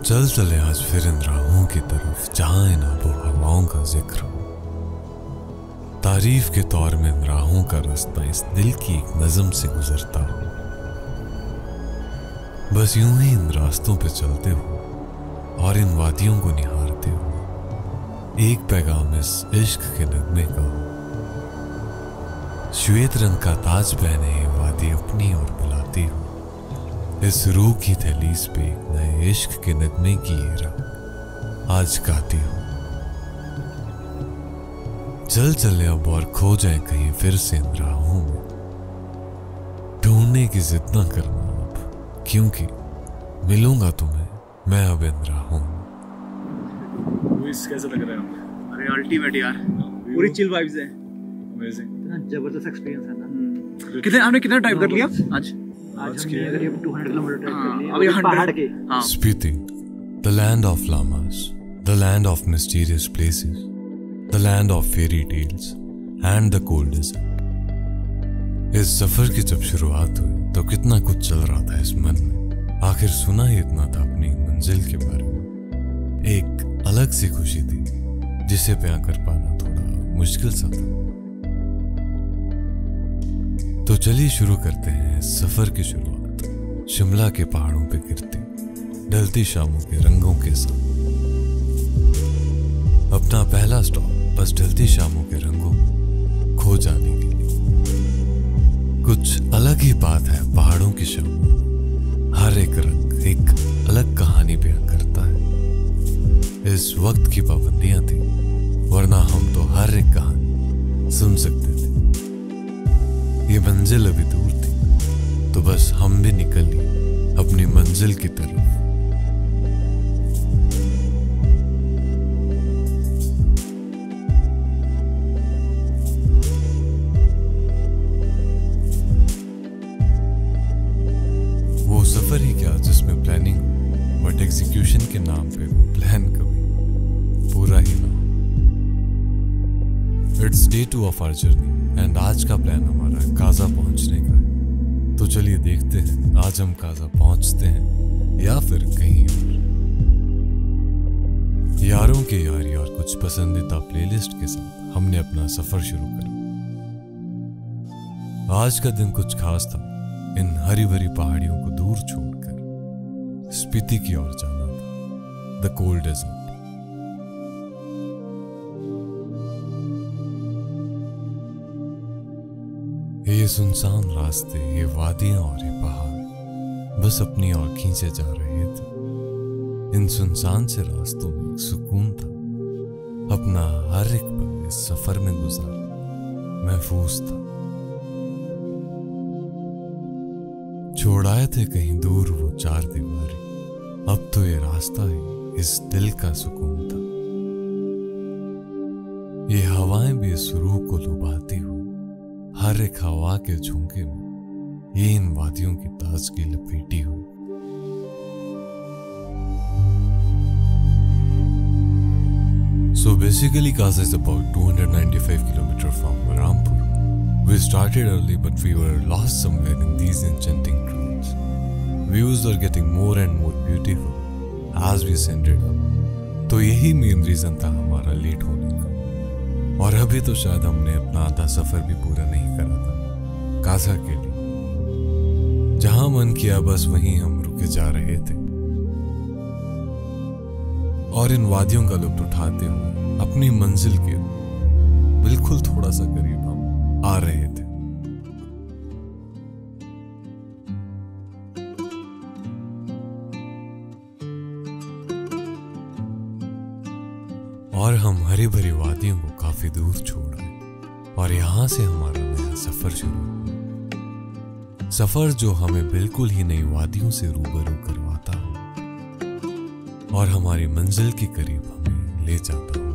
चल चले आज फिर इन राहों की तरफ जहां इन आबो हवाओं का जिक्र हो। तारीफ के तौर में इन राहों का रास्ता इस दिल की एक नज़म से गुजरता हो। बस यूं ही इन रास्तों पे चलते हो और इन वादियों को निहारते हो। एक पैगाम इस इश्क के नगमे का हो। श्वेत रंग का ताज पहने ये वादी अपनी ओर बुलाती हो। इस रूह की दहलीज पे एक नए इश्क के नगमे की ये राह आज गाती हो। चल चले अब और खो जाए कहीं फिर से इन राहों में। ढूंढने की जिद न करना अब, क्योंकि मिलूंगा तुम्हें मैं अब इन राहों में। कैसा लग रहा है? अरे अल्टीमेट यार, पूरी चिल वाइब्स है। अमेजिंग, इतना जबरदस्त एक्सपीरियंस है ना। कितने आपने कितना टाइप कर लिया आज? आज हमने अगर ये 200 किलोमीटर टाइप कर लिया अभी पहाड़ के। Spiti, the land of llamas, the land of mysterious places, the land of fairy tales and the cold desert। इस सफर की जब शुरुआत हुई तो कितना कुछ चल रहा था इस मन में। आखिर सुना ही इतना था अपनी मंजिल के बारे में। एक अलग सी खुशी थी जिसे बयां कर पाना थोड़ा मुश्किल सा था। तो चलिए शुरू करते हैं इस सफर की शुरुआत शिमला के पहाड़ों पे गिरती ढलती शामों के रंगों के साथ। अपना पहला स्टॉप बस ढलती शामों के रंगों में खो जाने के लिए। कुछ अलग ही बात है पहाड़ों की शामों। हर एक रंग एक अलग कहानी बयां करता है। इस वक्त की पाबंदियां थी, वरना हम तो हर एक कहानी सुन सकते थे। ये मंजिल अभी दूर थी, तो बस हम भी निकल लिए अपनी मंजिल की तरफ। वो सफर ही क्या जिसमें प्लानिंग, बट एग्जीक्यूशन के नाम पे वो प्लान कभी पूरा ही ना। It's day 2 of our journey and आज का प्लान हमारा काजा पहुंचने का है। तो चलिए देखते हैं आज हम काजा पहुंचते हैं या फिर कहीं और। यारों के यारी और कुछ पसंदीदा प्लेलिस्ट के साथ हमने अपना सफर शुरू करा। आज का दिन कुछ खास था। इन हरी भरी पहाड़ियों को दूर छोड़कर स्पीति की ओर जाना था, द कोल्ड डेजर्ट। ये सुनसान रास्ते, ये वादियां और ये पहाड़ बस अपनी ओर खींचे जा रहे थे। इन सुनसान से रास्तों में एक सुकून था। अपना हर एक पल इस सफर में गुजारा महफूज था। छोड़ आए थे कहीं दूर वो चार दीवारी, अब तो ये रास्ता ही इस दिल का सुकून था। ये हवाएं भी इस रूह को लुभाती हुई, हर एक हवा के झोंके में ये इन वादियों की ताजगी लपेटी हुई। So basically Kaza is about 295 km from Rampur. We started early but we were lost somewhere in these enchanting trails. Views were getting more and more beautiful as we ascended up. तो यही main reason था हमारा late होने का। और अभी तो शायद हमने अपना आधा सफर भी पूरा नहीं करा था काजा के लिए। जहां मन किया बस वहीं हम रुके जा रहे थे और इन वादियों का लुत्फ उठाते हुए अपनी मंजिल के बिल्कुल थोड़ा सा करीब हम आ रहे थे। और हम हरी भरी वादियों को काफी दूर छोड़ आए और यहां से हमारा नया सफर शुरू हुआ। सफर जो हमें बिल्कुल ही नई वादियों से रूबरू करवाता हो और हमारी मंजिल के करीब हमें ले जाता हो।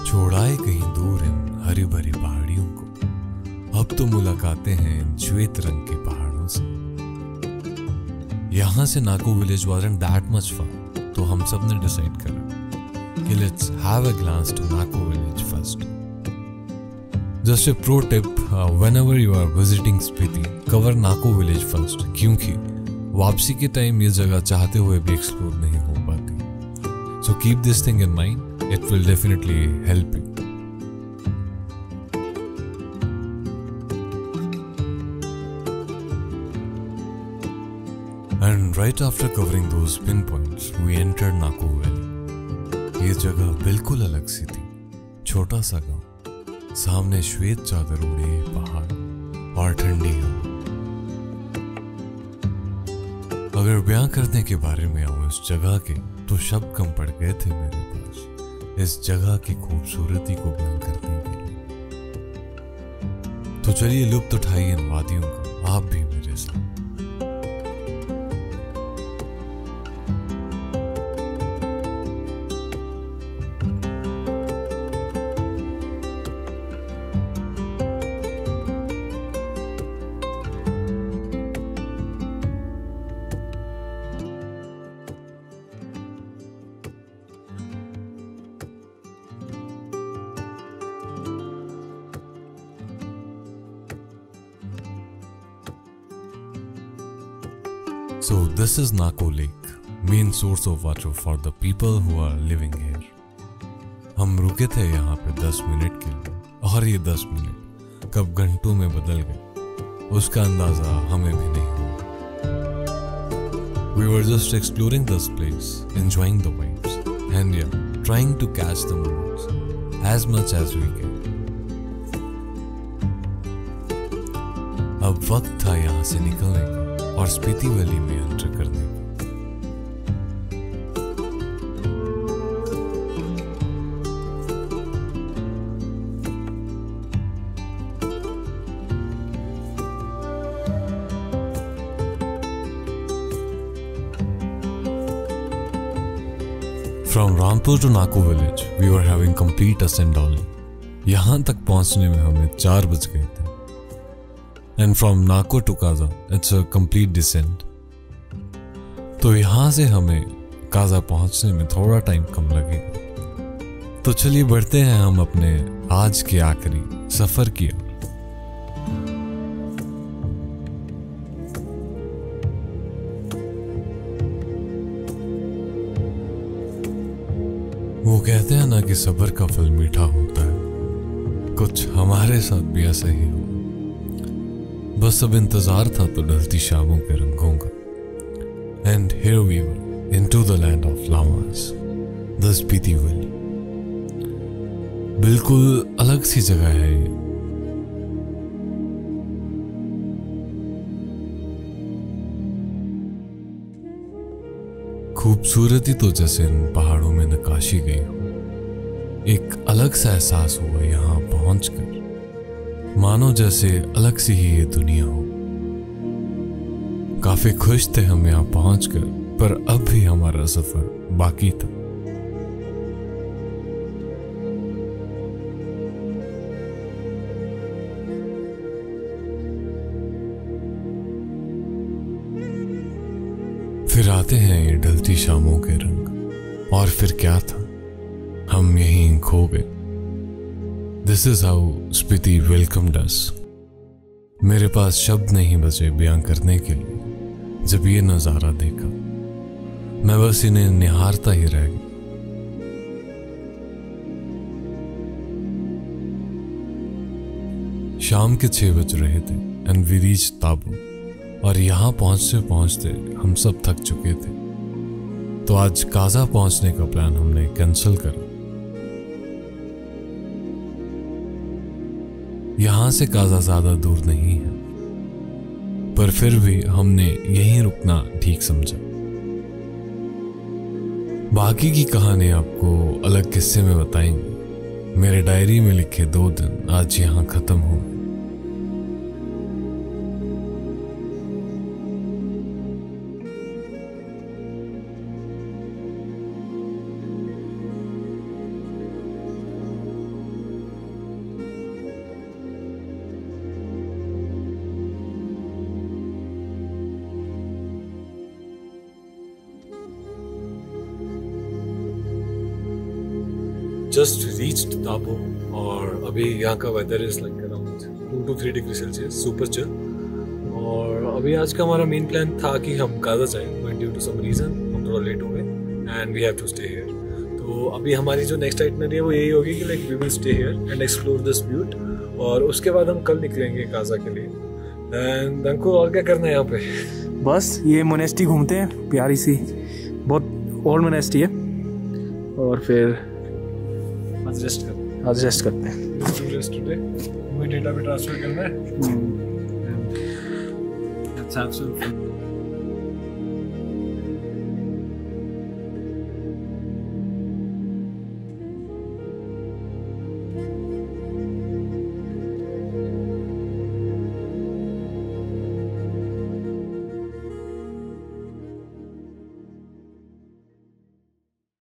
छोड़ आए कहीं दूर इन हरी भरी पहाड़ियों को, अब तो मुलाकातें हैं इन श्वेत रंग के पहाड़ों से। यहां से नाको village wasn't that much far, तो हम सब ने डिसाइड करा कि let's have a glance to Nako village first. Just a pro tip, whenever you are visiting Spiti, cover Nako village first, क्योंकि वापसी के टाइम ये जगह चाहते हुए भी एक्सप्लोर नहीं हो पाती। So keep this thing in mind, it will definitely help you. And right after covering those pinpoints, we entered Nako Valley. ये जगह बिल्कुल अलग सी थी। छोटा सा गांव, सामने श्वेत चादर उड़े पहाड़ और ठंडी हवा। अगर बयां करने के बारे में आऊं इस जगह के, तो शब्द कम पड़ गए थे मेरे पास इस जगह की खूबसूरती को बयां करने के लिए। तो चलिए लुत्फ उठाइए इन वादियों का, आप भी मेरे साथ। So this is Nako Lake, main source of water for the people who are living here. हम रुके थे यहाँ पे 10 मिनट के लिए, और ये 10 मिनट कब घंटों में बदल गए उसका अंदाजा हमें भी नहीं हुआ। We were just exploring this place, enjoying the vibes, and yeah, trying to catch the moments as much as we can. अब वक्त था यहाँ से निकलने का और स्पीति वैली में एंटर करने का। From Rampur to Nako village, we were having complete ascent only. यहाँ तक पहुँचने में हमें 4 बज गए थे। And from Nako to Kaza, it's a complete descent. तो यहाँ से हमें काजा पहुँचने में थोड़ा टाइम कम लगेगा। तो चलिए बढ़ते हैं हम अपने आज के आखिरी सफर की ओर। वो कहते हैं ना कि सब्र का फल मीठा होता है, कुछ हमारे साथ भी ऐसा ही हुआ। बस अब इंतजार था तो ढलती शामों के रंगों का। And here we were into the land of lamas, the Spiti valley. बिल्कुल अलग सी जगह है ये। खूबसूरती तो जैसे इन पहाड़ों में नकाशी गई हो। एक अलग सा एहसास हुआ यहाँ पहुंचकर, मानो जैसे अलग सी ही ये दुनिया हो। काफी खुश थे हम यहाँ पहुंचकर, पर अब भी हमारा सफर बाकी था। फिर आते हैं ये ढलती शामों के रंग, और फिर क्या था, हम यहीं खो गए। This is how Spiti welcomed us. मेरे पास शब्द नहीं बचे बयां करने के लिए जब ये नजारा देखा। मैं बस इन्हें निहारता ही रह गया। शाम के 6 बज रहे थे एंड वी रीच्ड ताबू, और यहाँ पहुंचते पहुंचते हम सब थक चुके थे। तो आज काजा पहुंचने का प्लान हमने कैंसिल करा। यहां से काजा ज्यादा दूर नहीं है, पर फिर भी हमने यहीं रुकना ठीक समझा। बाकी की कहानी आपको अलग किस्से में बताएंगे। मेरे डायरी में लिखे 2 दिन आज यहां खत्म हो गए। जस्ट रीच्ड ताबो, और अभी यहाँ का weather is like around 2 to 3 degree Celsius, super chill. और अभी आज का हमारा मेन प्लान था कि हम गाजा जाएं, but due to some reason हम थोड़ा लेट हो गए and we have to stay here. तो अभी हमारी जो नेक्स्ट आइटनरी है वो यही होगी कि like we will stay here and explore this beauty, और उसके बाद हम कल निकलेंगे गाजा के लिए। एंड अंकुर और क्या करना है यहाँ पे? बस ये मोनेस्टी घूमते हैं, प्यारी सी बहुत ओल्ड मोनेस्टी है, और फिर आज रेस्ट करते हैं। रेस्ट टुडे कोई डेटा भी ट्रांसफर करना है।